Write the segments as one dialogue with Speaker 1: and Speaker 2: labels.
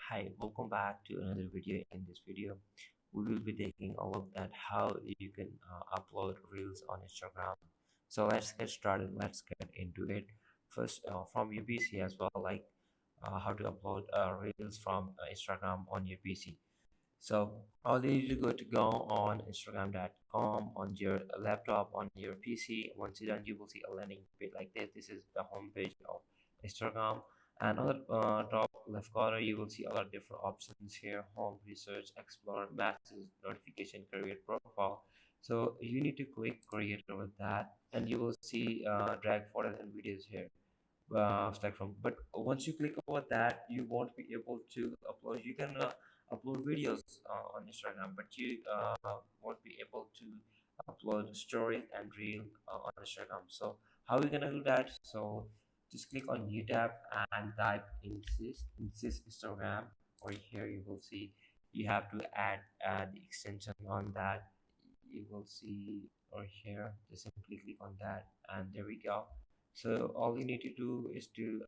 Speaker 1: Hi, welcome back to another video. In this video, we will be taking a look at how you can upload reels on Instagram. So let's get started. Let's get into it. First, from your PC as well, like how to upload reels from Instagram on your PC. So all you need to go on Instagram.com on your laptop on your PC. Once you're done, you will see a landing page like this. This is the home page of Instagram. And on the top left corner, you will see a lot of different options here: home, research, explore, messages, notification, create profile. So you need to click create with that, and you will see drag photos and videos here spectrum. But once you click over that, you won't be able to upload. You can upload videos on Instagram, but you won't be able to upload stories and reel on Instagram. So how are we gonna do that? So just click on new tab and type insist Instagram. Or here you will see you have to add the extension on that. You will see or here just simply click on that, and there we go. So all you need to do is to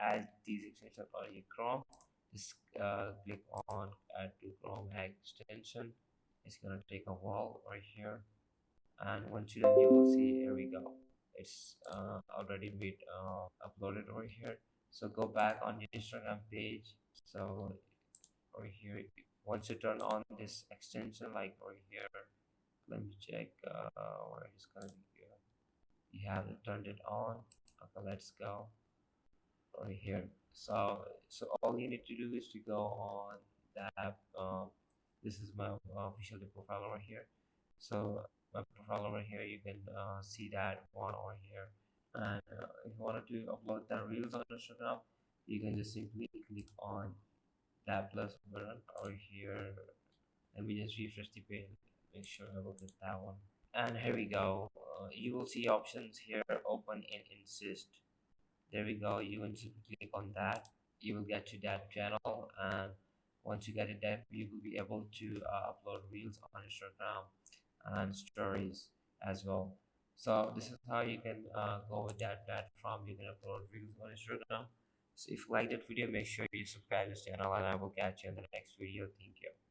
Speaker 1: add these extensions on your Chrome. Just click on add to Chrome extension. It's gonna take a while right here, and once you done, you will see here we go. It's already been uploaded over here. So go back on your Instagram page. So over here, once you turn on this extension, like over here, let me check where it's gonna be here. You haven't turned it on. Okay, let's go over here. So all you need to do is to go on that. This is my official profile over here. So my profile over here, you can see that one over here. And if you wanted to upload the reels on Instagram, you can just simply click on that plus button over here. Let me just refresh the page. Make sure I will get that one. And here we go. You will see options here: open and insist. There we go. You want to click on that, you will get to that channel, and once you get it there, you will be able to upload reels on Instagram and stories as well. So this is how you can go with that platform. You can upload reels on Instagram. So if you like that video, make sure you subscribe to this channel, and I will catch you in the next video. Thank you.